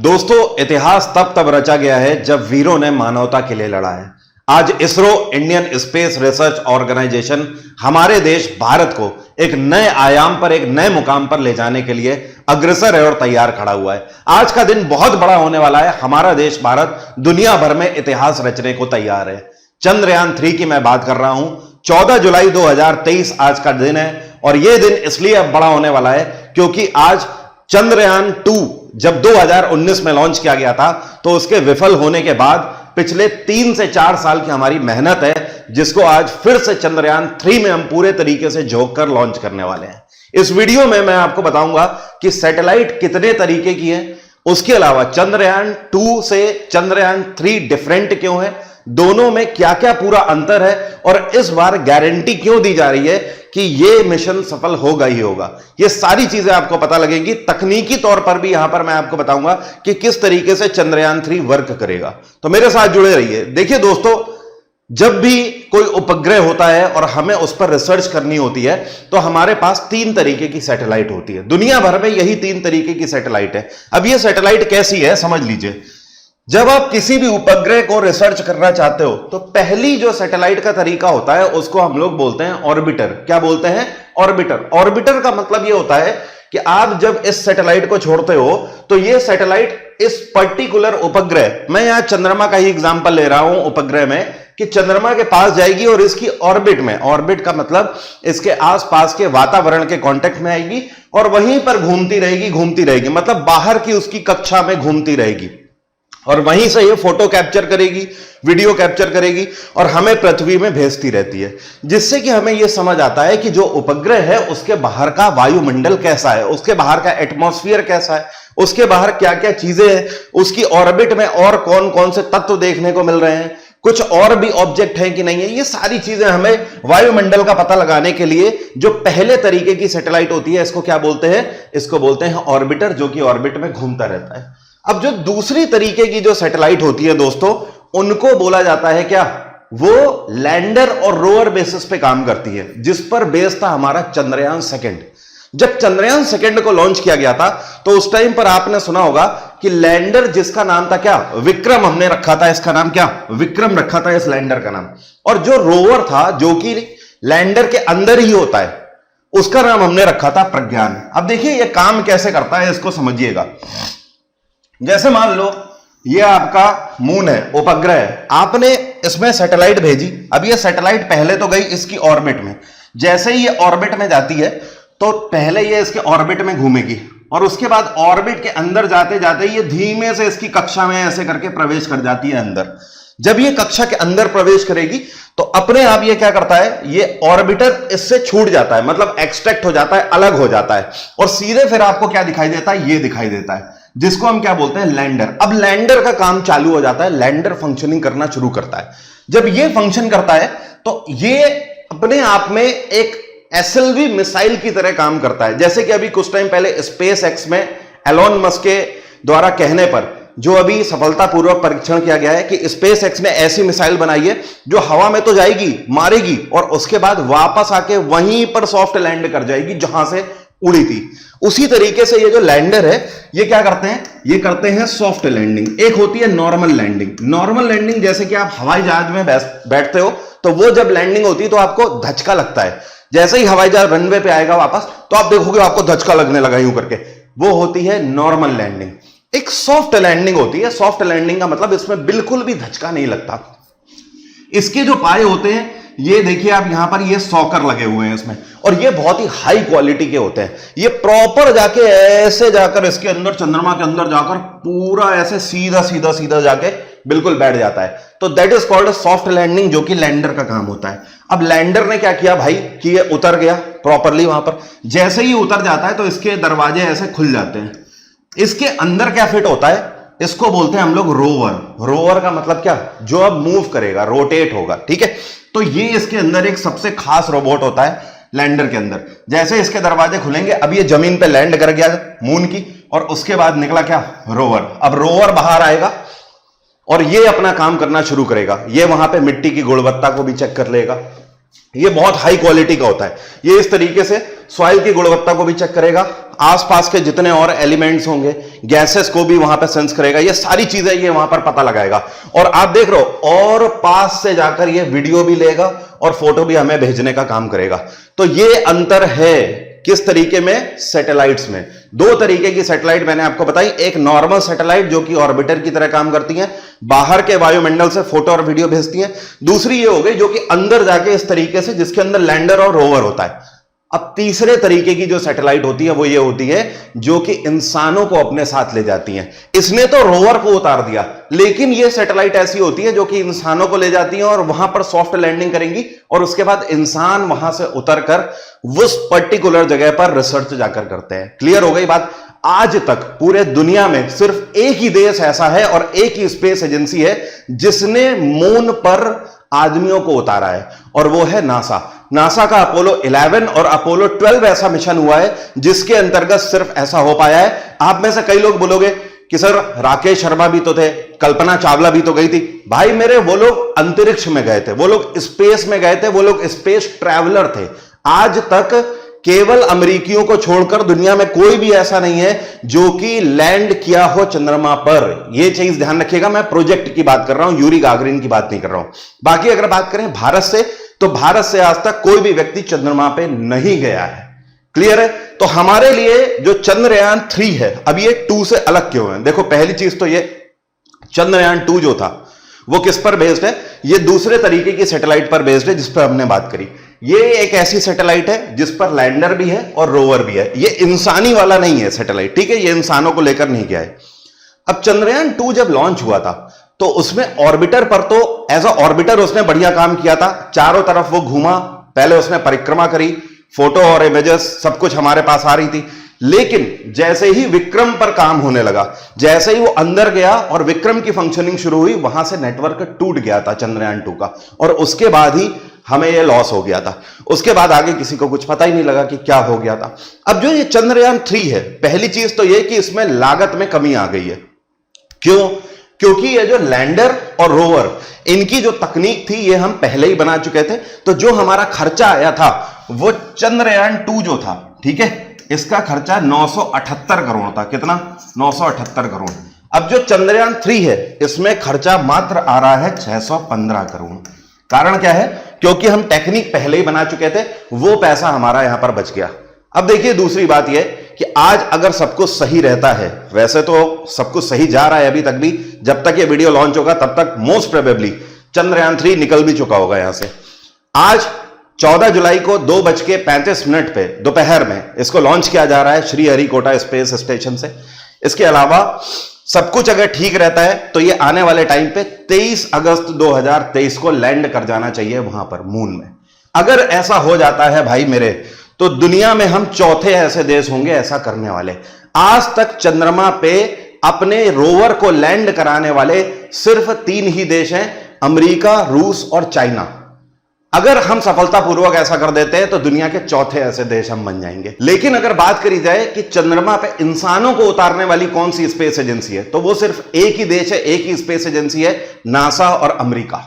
दोस्तों, इतिहास तब रचा गया है जब वीरों ने मानवता के लिए लड़ा है। आज ISRO, Indian space research organisation, हमारे देश भारत को एक नए आयाम पर, एक नए मुकाम पर ले जाने के लिए अग्रसर है और तैयार खड़ा हुआ है। आज का दिन बहुत बड़ा होने वाला है। हमारा देश भारत दुनिया भर में इतिहास रचने को तैयार है। चंद्रयान 3 की मैं बात कर रहा हूं। 14 जुलाई 2023 आज का दिन है और यह दिन इसलिए अब बड़ा होने वाला है क्योंकि आज चंद्रयान 2 जब 2019 में लॉन्च किया गया था तो उसके विफल होने के बाद पिछले 3 से 4 साल की हमारी मेहनत है, जिसको आज फिर से चंद्रयान 3 में हम पूरे तरीके से झोंक कर लॉन्च करने वाले हैं। इस वीडियो में मैं आपको बताऊंगा कि सैटेलाइट कितने तरीके की है, उसके अलावा चंद्रयान 2 से चंद्रयान 3 डिफरेंट क्यों है, दोनों में क्या क्या पूरा अंतर है और इस बार गारंटी क्यों दी जा रही है कि यह मिशन सफल होगा ही होगा। ये सारी चीजें आपको पता लगेंगी। तकनीकी तौर पर भी यहां पर मैं आपको बताऊंगा कि किस तरीके से चंद्रयान 3 वर्क करेगा। तो मेरे साथ जुड़े रहिए। देखिए दोस्तों, जब भी कोई उपग्रह होता है और हमें उस पर रिसर्च करनी होती है तो हमारे पास 3 तरीके की सैटेलाइट होती है। दुनिया भर में यही 3 तरीके की सैटेलाइट है। अब यह सैटेलाइट कैसी है समझ लीजिए। जब आप किसी भी उपग्रह को रिसर्च करना चाहते हो तो पहली जो सैटेलाइट का तरीका होता है उसको हम लोग बोलते हैं ऑर्बिटर। क्या बोलते हैं? ऑर्बिटर। ऑर्बिटर का मतलब यह होता है कि आप जब इस सैटेलाइट को छोड़ते हो तो यह सैटेलाइट इस पर्टिकुलर उपग्रह, मैं यहां चंद्रमा का ही एग्जांपल ले रहा हूं उपग्रह में, कि चंद्रमा के पास जाएगी और इसकी ऑर्बिट में, ऑर्बिट का मतलब इसके आसपास के वातावरण के कांटेक्ट में आएगी और वहीं पर घूमती रहेगी, मतलब बाहर की उसकी कक्षा में घूमती रहेगी और वहीं से ये फोटो कैप्चर करेगी, वीडियो कैप्चर करेगी और हमें पृथ्वी में भेजती रहती है, जिससे कि हमें यह समझ आता है कि जो उपग्रह है उसके बाहर का वायुमंडल कैसा है, उसके बाहर का एटमॉस्फेयर कैसा है, उसके बाहर क्या क्या चीजें हैं, उसकी ऑर्बिट में और कौन कौन से तत्व देखने को मिल रहे हैं, कुछ और भी ऑब्जेक्ट हैं कि नहीं है। ये सारी चीजें हमें वायुमंडल का पता लगाने के लिए जो पहले तरीके की सैटेलाइट होती है, इसको क्या बोलते हैं? इसको बोलते हैं ऑर्बिटर, जो कि ऑर्बिट में घूमता रहता है। अब जो दूसरी तरीके की जो सैटेलाइट होती है दोस्तों, उनको बोला जाता है क्या? वो लैंडर और रोवर बेसिस पे काम करती है, जिस पर बेस था हमारा चंद्रयान 2। जब चंद्रयान 2 को लॉन्च किया गया था तो उस टाइम पर आपने सुना होगा कि लैंडर, जिसका नाम था क्या? विक्रम, हमने रखा था इसका नाम क्या? विक्रम रखा था इस लैंडर का नाम। और जो रोवर था, जो कि लैंडर के अंदर ही होता है, उसका नाम हमने रखा था प्रज्ञान। अब देखिए यह काम कैसे करता है, इसको समझिएगा। जैसे मान लो ये आपका मून है, उपग्रह है, आपने इसमें सैटेलाइट भेजी। अब ये सैटेलाइट पहले तो गई इसकी ऑर्बिट में। जैसे ही ये ऑर्बिट में जाती है तो पहले ये इसके ऑर्बिट में घूमेगी और उसके बाद ऑर्बिट के अंदर जाते जाते ये धीमे से इसकी कक्षा में ऐसे करके प्रवेश कर जाती है अंदर। जब ये कक्षा के अंदर प्रवेश करेगी तो अपने आप ये क्या करता है, ये ऑर्बिटर इससे छूट जाता है, मतलब एक्सट्रैक्ट हो जाता है, अलग हो जाता है और सीधे फिर आपको क्या दिखाई देता है? ये दिखाई देता है, जिसको हम क्या बोलते हैं? लैंडर। अब लैंडर का काम चालू हो जाता है, लैंडर फंक्शनिंग करना शुरू करता है। जब ये फंक्शन करता है तो ये अपने आप में एक एसएलवी मिसाइल की तरह काम करता है। जैसे कि अभी कुछ टाइम पहले स्पेस एक्स में एलोन मस्क के द्वारा कहने पर जो अभी सफलतापूर्वक परीक्षण किया गया है कि स्पेस एक्स ने ऐसी मिसाइल बनाई है जो हवा में तो जाएगी, मारेगी और उसके बाद वापस आके वहीं पर सॉफ्ट लैंड कर जाएगी जहां से उड़ी थी। उसी तरीके से ये जो लैंडर है ये क्या करते हैं? ये करते हैं सॉफ्ट लैंडिंग। एक होती है नॉर्मल लैंडिंग। नॉर्मल लैंडिंग जैसे कि आप हवाई जहाज में बैठते हो तो वो जब लैंडिंग होती है तो आपको धचका लगता है। जैसे ही हवाई जहाज रनवे पे आएगा वापस तो आप देखोगे आपको धचका लगने लगा यूं करके, वो होती है नॉर्मल लैंडिंग। एक सॉफ्ट लैंडिंग होती है। सॉफ्ट लैंडिंग का मतलब इसमें बिल्कुल भी धचका नहीं लगता। इसके जो पाए होते हैं ये देखिए आप यहां पर, ये सॉकर लगे हुए हैं इसमें और ये बहुत ही हाई क्वालिटी के होते हैं। ये प्रॉपर जाके ऐसे जाकर इसके अंदर, चंद्रमा के अंदर जाकर पूरा ऐसे सीधा सीधा सीधा जाके बिल्कुल बैठ जाता है। तो that is called soft landing, जो कि लैंडर का काम होता है। अब लैंडर ने क्या किया भाई कि ये उतर गया प्रॉपरली वहां पर। जैसे ही उतर जाता है तो इसके दरवाजे ऐसे खुल जाते हैं। इसके अंदर क्या फिट होता है? इसको बोलते हैं हम लोग रोवर। रोवर का मतलब क्या? जो अब मूव करेगा, रोटेट होगा, ठीक है। तो ये इसके अंदर एक सबसे खास रोबोट होता है लैंडर के अंदर। जैसे इसके दरवाजे खुलेंगे, अब ये जमीन पे लैंड कर गया मून की और उसके बाद निकला क्या? रोवर। अब रोवर बाहर आएगा और ये अपना काम करना शुरू करेगा। ये वहां पे मिट्टी की गुणवत्ता को भी चेक कर लेगा, ये बहुत हाई क्वालिटी का होता है। ये इस तरीके से सॉइल की गुणवत्ता को भी चेक करेगा, आसपास के जितने और एलिमेंट्स होंगे, गैसेस को भी वहां पर सेंस करेगा, ये सारी चीजें ये वहां पर पता लगाएगा। और आप देख रहे हो, और पास से जाकर ये वीडियो भी लेगा और फोटो भी हमें भेजने का काम करेगा। तो ये अंतर है किस तरीके में, सैटेलाइट्स में। दो तरीके की सैटेलाइट मैंने आपको बताई, एक नॉर्मल सैटेलाइट जो कि ऑर्बिटर की तरह काम करती है, बाहर के वायुमंडल से फोटो और वीडियो भेजती है। दूसरी ये हो गई जो कि अंदर जाके इस तरीके से, जिसके अंदर लैंडर और रोवर होता है। अब तीसरे तरीके की जो सैटेलाइट होती है वो ये होती है जो कि इंसानों को अपने साथ ले जाती है। इसने तो रोवर को उतार दिया, लेकिन ये सैटेलाइट ऐसी होती है जो कि इंसानों को ले जाती है और वहां पर सॉफ्ट लैंडिंग करेंगी और उसके बाद इंसान वहां से उतरकर उस पर्टिकुलर जगह पर रिसर्च जाकर करते हैं। क्लियर हो गई बात। आज तक पूरे दुनिया में सिर्फ एक ही देश ऐसा है और एक ही स्पेस एजेंसी है जिसने मून पर आदमियों को उतारा है, और वो है नासा। नासा का अपोलो 11 और अपोलो 12 ऐसा मिशन हुआ है जिसके अंतर्गत सिर्फ ऐसा हो पाया है। आप में से कई लोग बोलोगे कि सर राकेश शर्मा भी तो थे, कल्पना चावला भी तो गई थी। भाई मेरे, वो लोग अंतरिक्ष में गए थे, वो लोग स्पेस में गए थे, वो लोग स्पेस ट्रैवलर थे। आज तक केवल अमेरिकियों को छोड़कर दुनिया में कोई भी ऐसा नहीं है जो कि लैंड किया हो चंद्रमा पर। यह चीज ध्यान रखिएगा, मैं प्रोजेक्ट की बात कर रहा हूं, यूरी गागरिन की बात नहीं कर रहा हूं। बाकी अगर बात करें भारत से, तो भारत से आज तक कोई भी व्यक्ति चंद्रमा पे नहीं गया है। क्लियर है। तो हमारे लिए जो चंद्रयान 3 है, अब ये 2 से अलग क्यों है? देखो, पहली चीज तो ये चंद्रयान 2 जो था वो किस पर बेस्ड है? ये दूसरे तरीके की सैटेलाइट पर बेस्ड है जिस पर हमने बात करी। ये एक ऐसी सैटेलाइट है जिस पर लैंडर भी है और रोवर भी है। ये इंसानी वाला नहीं है सैटेलाइट, ठीक है, ये इंसानों को लेकर नहीं गया है। अब चंद्रयान 2 जब लॉन्च हुआ था तो उसमें ऑर्बिटर पर तो एज अ ऑर्बिटर उसने बढ़िया काम किया था। चारों तरफ वो घूमा, पहले उसने परिक्रमा करी, फोटो और इमेजेस सब कुछ हमारे पास आ रही थी। लेकिन जैसे ही विक्रम पर काम होने लगा, जैसे ही वो अंदर गया और विक्रम की फंक्शनिंग शुरू हुई, वहां से नेटवर्क टूट गया था चंद्रयान 2 का, और उसके बाद ही हमें ये लॉस हो गया था। उसके बाद आगे किसी को कुछ पता ही नहीं लगा कि क्या हो गया था। अब जो ये चंद्रयान 3 है, पहली चीज तो ये कि इसमें लागत में कमी आ गई है। क्यों? क्योंकि ये जो लैंडर और रोवर, इनकी जो तकनीक थी ये हम पहले ही बना चुके थे। तो जो हमारा खर्चा आया था वो चंद्रयान 2 जो था, ठीक है, इसका खर्चा 978 करोड़ था। कितना? 978 करोड़। अब जो चंद्रयान 3 है इसमें खर्चा मात्र आ रहा है 615 करोड़। कारण क्या है? क्योंकि हम टेक्निक पहले ही बना चुके थे, वो पैसा हमारा यहां पर बच गया। अब देखिए, दूसरी बात यह कि आज अगर सब कुछ सही रहता है, वैसे तो सब कुछ सही जा रहा है अभी तक भी, जब तक ये वीडियो लॉन्च होगा तब तक मोस्ट प्रोबेबली चंद्रयान 3 निकल भी चुका होगा यहां से। आज 14 जुलाई को 2:35 पे दोपहर में इसको लॉन्च किया जा रहा है श्रीहरिकोटा स्पेस स्टेशन से। इसके अलावा सब कुछ अगर ठीक रहता है तो ये आने वाले टाइम पे 23 अगस्त 2023 को लैंड कर जाना चाहिए वहां पर मून में। अगर ऐसा हो जाता है भाई मेरे, तो दुनिया में हम चौथे ऐसे देश होंगे ऐसा करने वाले। आज तक चंद्रमा पे अपने रोवर को लैंड कराने वाले सिर्फ 3 ही देश हैं, अमेरिका, रूस और चाइना। अगर हम सफलतापूर्वक ऐसा कर देते हैं तो दुनिया के चौथे ऐसे देश हम बन जाएंगे। लेकिन अगर बात करी जाए कि चंद्रमा पे इंसानों को उतारने वाली कौन सी स्पेस एजेंसी है, तो वो सिर्फ एक ही देश है, एक ही स्पेस एजेंसी है, नासा और अमेरिका।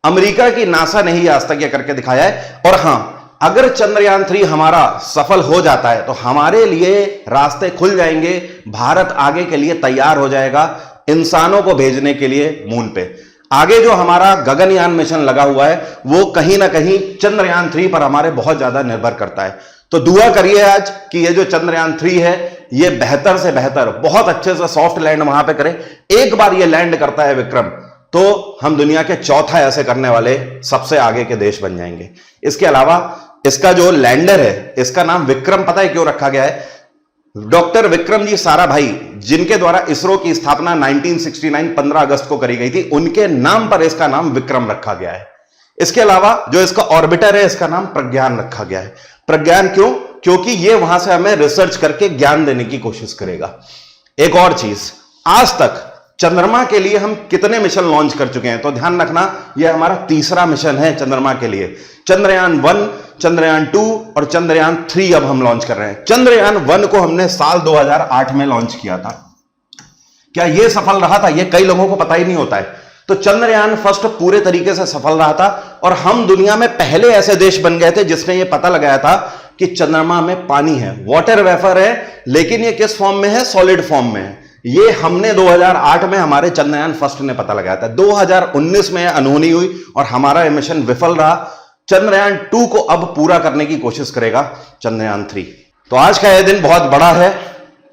अमेरिका की नासा ने ही आज तक यह करके दिखाया है। और हां, अगर चंद्रयान 3 हमारा सफल हो जाता है तो हमारे लिए रास्ते खुल जाएंगे, भारत आगे के लिए तैयार हो जाएगा इंसानों को भेजने के लिए मून पे। आगे जो हमारा गगनयान मिशन लगा हुआ है वो कहीं ना कहीं चंद्रयान 3 पर हमारे बहुत ज्यादा निर्भर करता है। तो दुआ करिए आज कि ये जो चंद्रयान 3 है ये बेहतर से बेहतर, बहुत अच्छे से सॉफ्ट लैंड वहां पे करे। एक बार ये लैंड करता है विक्रम, तो हम दुनिया के चौथा ऐसे करने वाले सबसे आगे के देश बन जाएंगे। इसके अलावा इसका जो लैंडर है, इसका नाम विक्रम पता है क्यों रखा गया है? डॉक्टर विक्रम जी साराभाई, जिनके द्वारा इसरो की स्थापना 1969 15 अगस्त को करी गई थी, उनके नाम पर इसका नाम विक्रम रखा गया है। इसके अलावा जो इसका ऑर्बिटर है इसका नाम प्रज्ञान रखा गया है। प्रज्ञान क्यों? क्योंकि ये वहां से हमें रिसर्च करके ज्ञान देने की कोशिश करेगा। एक और चीज, आज तक चंद्रमा के लिए हम कितने मिशन लॉन्च कर चुके हैं? तो ध्यान रखना, यह हमारा तीसरा मिशन है चंद्रमा के लिए। चंद्रयान 1, चंद्रयान 2 और चंद्रयान 3 अब हम लॉन्च कर रहे हैं। चंद्रयान 1 को हमने साल 2008 में लॉन्च किया था। क्या यह सफल रहा था? यह कई लोगों को पता ही नहीं होता है। तो चंद्रयान फर्स्ट पूरे तरीके से सफल रहा था और हम दुनिया में पहले ऐसे देश बन गए थे जिसने यह पता लगाया था कि चंद्रमा में पानी है, वाटर वेपर है, लेकिन ये किस फॉर्म में है? सॉलिड फॉर्म में है। ये हमने 2008 में हमारे चंद्रयान फर्स्ट ने पता लगाया था। 2019 में अनहोनी हुई और हमारा मिशन विफल रहा। चंद्रयान 2 को अब पूरा करने की कोशिश करेगा चंद्रयान 3। तो आज का यह दिन बहुत बड़ा है।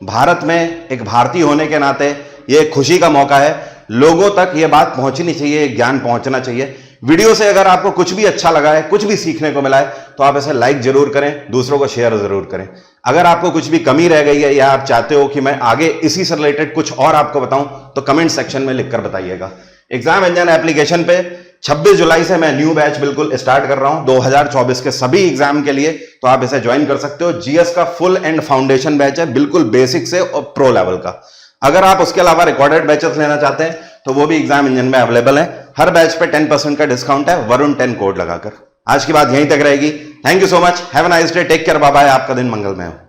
भारत में एक भारतीय होने के नाते यह एक खुशी का मौका है। लोगों तक यह बात पहुंचनी चाहिए, ज्ञान पहुंचना चाहिए। वीडियो से अगर आपको कुछ भी अच्छा लगा है, कुछ भी सीखने को मिला है, तो आप इसे लाइक जरूर करें, दूसरों को शेयर जरूर करें। अगर आपको कुछ भी कमी रह गई है या आप चाहते हो कि मैं आगे इसी से रिलेटेड कुछ और आपको बताऊं, तो कमेंट सेक्शन में लिखकर बताइएगा। एग्जाम इंजन एप्लीकेशन पे 26 जुलाई से मैं न्यू बैच बिल्कुल स्टार्ट कर रहा हूं 2024 के सभी एग्जाम के लिए, तो आप इसे ज्वाइन कर सकते हो। जीएस का फुल एंड फाउंडेशन बैच है, बिल्कुल बेसिक से और प्रो लेवल का। अगर आप उसके अलावा रिकॉर्डेड बैचेस लेना चाहते हैं तो वो भी एग्जाम इंजन में अवेलेबल है। हर बैच पे 10% का डिस्काउंट है, वरुण 10 कोड लगाकर। आज की बात यहीं तक रहेगी। Thank you so much, have a nice day, take care, bye bye. आपका दिन मंगलमय हो।